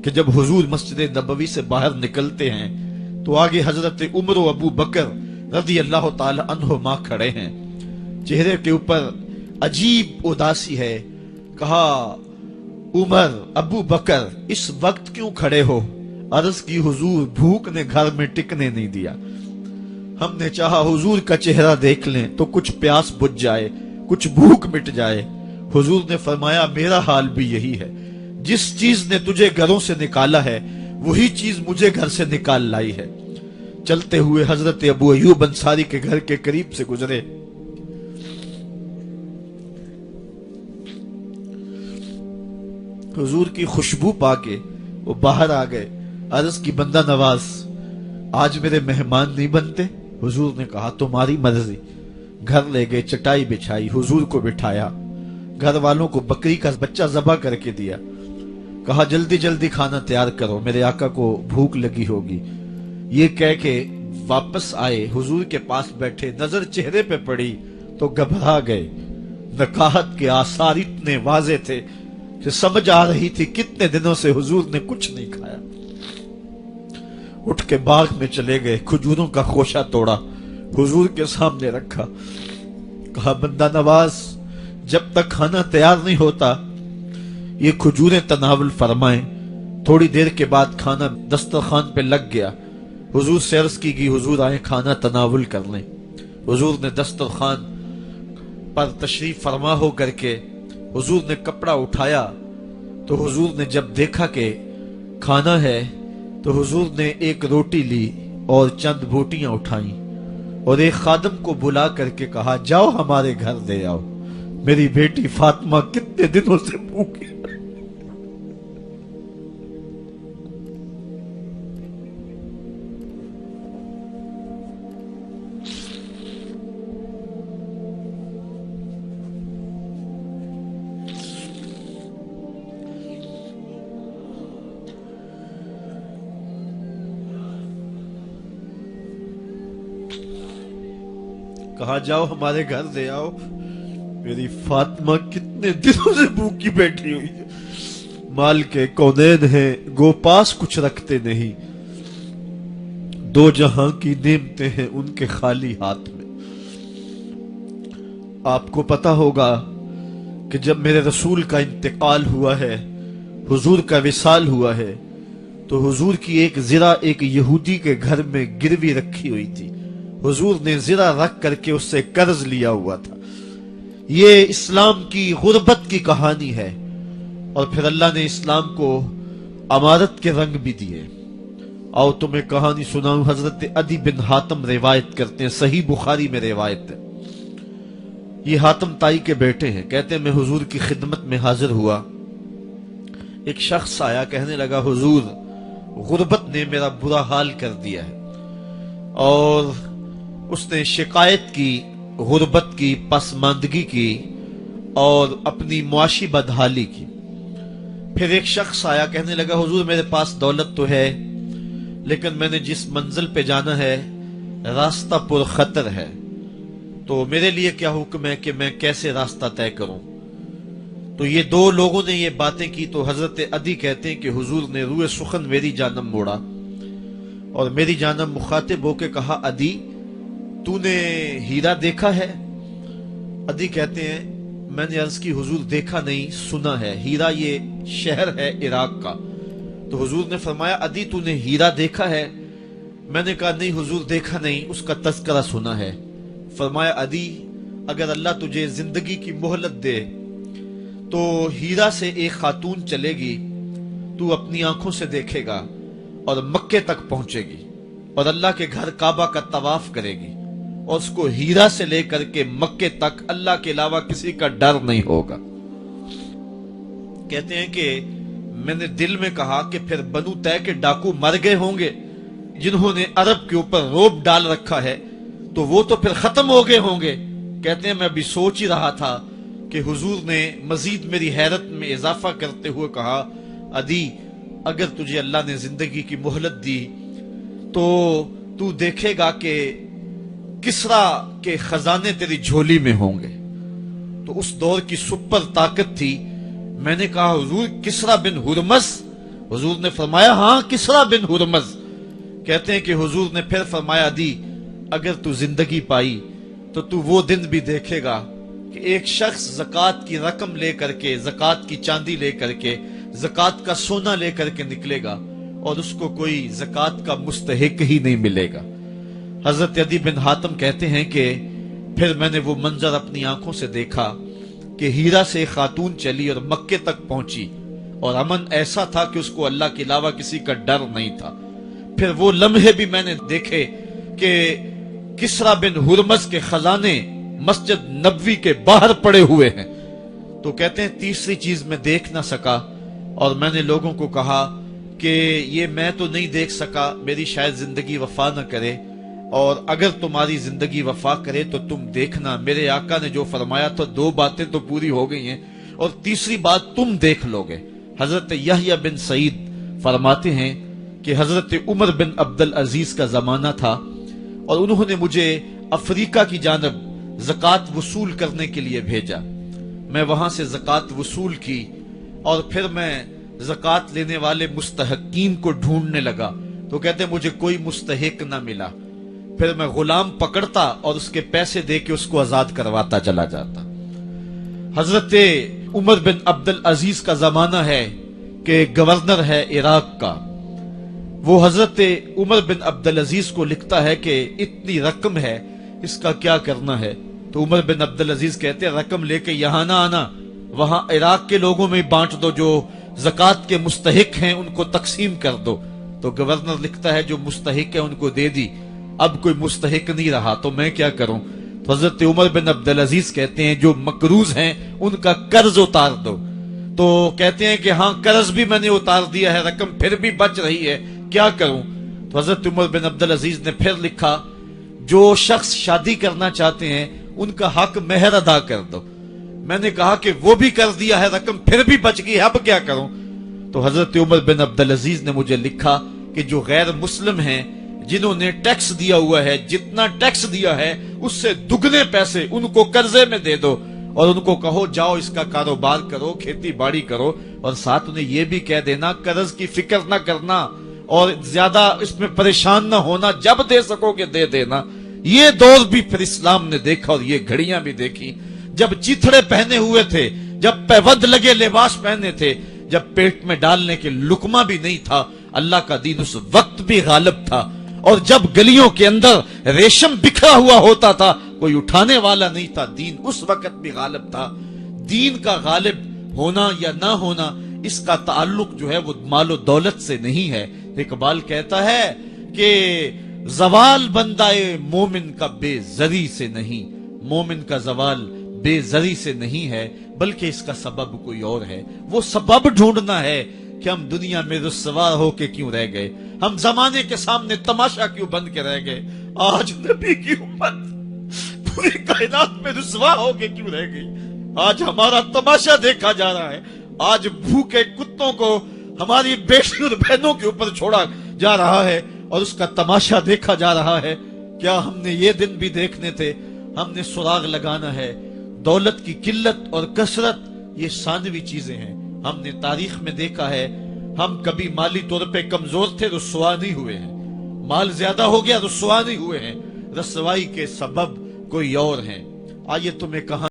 کہ جب حضور مسجد نبوی سے باہر نکلتے ہیں تو آگے حضرت عمر و ابو بکر رضی اللہ تعالی عنہما کھڑے ہیں، چہرے کے اوپر عجیب اداسی ہے۔ کہا عمر، ابو بکر اس وقت کیوں کھڑے ہو؟ عرض کی حضور بھوک نے گھر میں ٹکنے نہیں دیا، ہم نے چاہا حضور کا چہرہ دیکھ لیں تو کچھ پیاس بجھ جائے، کچھ بھوک مٹ جائے۔ حضور نے فرمایا میرا حال بھی یہی ہے، جس چیز نے تجھے گھروں سے نکالا ہے وہی چیز مجھے گھر سے نکال لائی ہے۔ چلتے ہوئے حضرت ابو ایوب انصاری کے گھر کے قریب سے گزرے، حضور کی خوشبو پا کے وہ باہر آ گئے۔ عرض کی بندہ نواز آج میرے مہمان نہیں بنتے؟ حضور نے کہا تمہاری مرضی۔ گھر لے گئے، چٹائی بچھائی، حضور کو بٹھایا، گھر والوں کو بکری کا بچہ ذبح کر کے دیا، کہا جلدی جلدی کھانا تیار کرو، میرے آقا کو بھوک لگی ہوگی۔ یہ کہہ کے واپس آئے، حضور کے پاس بیٹھے، نظر چہرے پہ پڑی تو گھبرا گئے۔ نکاحت کے آثار اتنے واضح تھے کہ سمجھ آ رہی تھی کتنے دنوں سے حضور نے کچھ نہیں کھایا۔ اٹھ کے باغ میں چلے گئے، کھجوروں کا خوشہ توڑا، حضور کے سامنے رکھا، کہا بندہ نواز جب تک کھانا تیار نہیں ہوتا یہ کھجوریں تناول فرمائیں۔ تھوڑی دیر کے بعد کھانا دسترخوان پہ لگ گیا، حضور سے عرض کی گئی حضور آئیں کھانا تناول کر لیں۔ حضور نے دسترخوان پر تشریف فرما ہو کر کے حضور نے کپڑا اٹھایا تو حضور نے جب دیکھا کہ کھانا ہے تو حضور نے ایک روٹی لی اور چند بوٹیاں اٹھائیں اور ایک خادم کو بلا کر کے کہا جاؤ ہمارے گھر دے آؤ، میری بیٹی فاطمہ کتنے دنوں سے بھوکی۔ کہا جاؤ ہمارے گھر دے آؤ، میری فاطمہ کتنے دنوں سے بھوکی بیٹھی ہوئی ہے۔ مال کے کونین ہیں گو پاس کچھ رکھتے نہیں، دو جہاں کی نعمتیں ہیں ان کے خالی ہاتھ میں۔ آپ کو پتا ہوگا کہ جب میرے رسول کا انتقال ہوا ہے، حضور کا وصال ہوا ہے، تو حضور کی ایک زرہ ایک یہودی کے گھر میں گروی رکھی ہوئی تھی، حضور نے زرہ رکھ کر کے اس سے قرض لیا ہوا تھا۔ یہ اسلام کی غربت کی کہانی ہے، اور پھر اللہ نے اسلام کو امارت کے رنگ بھی دیے۔ آؤ تمہیں کہانی سناؤں، حضرت عدی بن حاتم روایت کرتے ہیں، صحیح بخاری میں روایت ہے۔ یہ حاتم تائی کے بیٹے ہیں، کہتے ہیں میں حضور کی خدمت میں حاضر ہوا، ایک شخص آیا کہنے لگا حضور غربت نے میرا برا حال کر دیا ہے، اور اس نے شکایت کی غربت کی، پسماندگی کی اور اپنی معاشی بدحالی کی۔ پھر ایک شخص آیا کہنے لگا حضور میرے پاس دولت تو ہے لیکن میں نے جس منزل پہ جانا ہے راستہ پر خطر ہے، تو میرے لیے کیا حکم ہے کہ میں کیسے راستہ طے کروں؟ تو یہ دو لوگوں نے یہ باتیں کی تو حضرت عدی کہتے ہیں کہ حضور نے روئے سخن میری جانب موڑا اور میری جانب مخاطب ہو کے کہا عدی تو نے ہیرا دیکھا ہے؟ عدی کہتے ہیں میں نے عرض کی حضور دیکھا نہیں، سنا ہے، ہیرا یہ شہر ہے عراق کا۔ تو حضور نے فرمایا عدی تو نے ہیرا دیکھا ہے؟ میں نے کہا نہیں حضور دیکھا نہیں، اس کا تذکرہ سنا ہے۔ فرمایا عدی اگر اللہ تجھے زندگی کی مہلت دے تو ہیرا سے ایک خاتون چلے گی، تو اپنی آنکھوں سے دیکھے گا اور مکے تک پہنچے گی اور اللہ کے گھر کعبہ کا طواف کرے گی، اور اس کو ہیرا سے لے کر کے مکے تک اللہ کے علاوہ کسی کا ڈر نہیں ہوگا۔ کہتے ہیں کہ میں نے دل میں کہا کہ پھر بنو طے کے ڈاکو مر گئے ہوں گے جنہوں نے عرب کے اوپر روب ڈال رکھا ہے، تو وہ تو پھر ختم ہو گئے ہوں گے۔ کہتے ہیں میں بھی سوچ ہی رہا تھا کہ حضور نے مزید میری حیرت میں اضافہ کرتے ہوئے کہا عدی اگر تجھے اللہ نے زندگی کی مہلت دی تو تو دیکھے گا کہ کسرا کے خزانے تیری جھولی میں ہوں گے۔ تو اس دور کی سپر طاقت تھی۔ میں نے کہا حضور کسرا بن ہرمز हुजूर ने फरमाया हाँ किसरा बिन हुरमज। कहते हैं कि हुजूर ने फिर फरमाया दी अगर तू जिंदगी पाई तो तू वो दिन भी देखेगा कि एक शख्स ज़कात की रकम लेकर के, ज़कात की चांदी लेकर के, ज़कात का सोना लेकर के निकलेगा और उसको कोई ज़कात का मुस्तहिक ही नहीं मिलेगा। हजरत अदी बिन हातिम कहते हैं कि फिर मैंने वो मंजर अपनी आंखों से देखा कि हीरा से एक खातून चली और मक्के तक पहुंची और अमन ऐसा था कि उसको अल्लाह के अलावा किसी का डर नहीं था। फिर वो लम्हे भी मैंने देखे कि किसरा बिन हुरमज के खजाने मस्जिद नबवी के बाहर पड़े हुए हैं। तो कहते हैं तीसरी चीज मैं देख ना सका और मैंने लोगों को कहा कि ये मैं तो नहीं देख सका, मेरी शायद जिंदगी वफा न करे, और अगर तुम्हारी जिंदगी वफा करे तो तुम देखना मेरे आका ने जो फरमाया तो दो बातें तो पूरी हो गई हैं और तीसरी बात तुम देख लोगे। हजरत यहया बिन सईद फरमाते हैं कि हजरत उमर बिन अब्दुल अजीज का जमाना था और उन्होंने मुझे अफ्रीका की जानब ज़कात वसूल करने के लिए भेजा। मैं वहां से ज़कात वसूल की और फिर मैं ज़कात लेने वाले मुस्तहकीन को ढूंढने लगा। तो कहते मुझे कोई मुस्तहिक ना मिला। फिर मैं गुलाम पकड़ता और उसके पैसे दे के उसको आजाद करवाता चला जाता। हजरत उमर बिन अब्दुल अजीज का जमाना है कि गवर्नर है इराक का। वो हजरत उमर बिन अब्दुल अजीज को लिखता है कि इतनी रकम है, इसका क्या करना है। तो उमर बिन अब्दुल अजीज कहते हैं रकम लेके यहां ना आना, वहां इराक के लोगों में बांट दो, जो ज़कात के मुस्तहिक हैं उनको तकसीम कर दो। तो गवर्नर लिखता है जो मुस्तहिक है उनको दे दी, अब कोई मुस्तहिक नहीं रहा तो मैं क्या करूं। तो हजरत उमर बिन अब्दुल अजीज कहते हैं जो मकरूज हैं उनका कर्ज उतार दो। तो कहते हैं कि हाँ कर्ज भी मैंने उतार दिया है, रकम फिर भी बच रही है, क्या करूं। तो हजरत उमर बिन अब्दुल अजीज ने फिर लिखा जो शख्स शादी करना चाहते हैं उनका हक मेहर अदा कर दो। मैंने कहा कि वो भी कर दिया है, रकम फिर भी बच गई, अब क्या करूं। तो हजरत उमर बिन अब्दुल अजीज ने मुझे लिखा कि जो गैर मुस्लिम हैं जिन्होंने टैक्स दिया हुआ है, जितना टैक्स दिया है उससे दुगने पैसे उनको कर्जे में दे दो और उनको कहो जाओ इसका कारोबार करो, खेती बाड़ी करो, और साथ उन्हें यह भी कह देना कर्ज की फिक्र ना करना और ज्यादा इसमें परेशान ना होना, जब दे सकोगे दे देना। ये दौर भी फिर इस्लाम ने देखा और ये घड़ियां भी देखी जब चिथड़े पहने हुए थे, जब पैबंद लगे लिबास पहने थे, जब पेट में डालने के लुकमा भी नहीं था। अल्लाह का दीन उस वक्त भी गालिब था और जब गलियों के अंदर रेशम बिखरा हुआ होता था कोई उठाने वाला नहीं था, दीन उस वक्त भी गालिब था। दीन का गालिब होना या ना होना इसका ताल्लुक जो है वो मालो दौलत से नहीं है। इकबाल कहता है कि जवाल बंदाए मोमिन का बेजरी से नहीं, मोमिन का जवाल बेजरी से नहीं है बल्कि इसका सबब कोई और है। वो सबब ढूंढना है कि हम दुनिया में रुस्वा होके क्यों रह गए, हम जमाने के सामने तमाशा क्यों बन के रह गए। आज नबी की उम्मत पूरी कायनात में रुस्वा होके क्यों रह गई। आज हमारा तमाशा देखा जा रहा है, आज भूखे कुत्तों को हमारी बेटियों और बहनों के ऊपर छोड़ा जा रहा है और उसका तमाशा देखा जा रहा है। क्या हमने ये दिन भी देखने थे। हमने सुराग लगाना है। दौलत की किल्लत और कसरत ये सानवी चीजें हैं। हमने तारीख में देखा है हम कभी माली तौर पे कमजोर थे, रुस्वा नहीं हुए हैं। माल ज्यादा हो गया, रुस्वा नहीं हुए हैं। रसवाई के सबब कोई और हैं। आइए तुम्हें कहा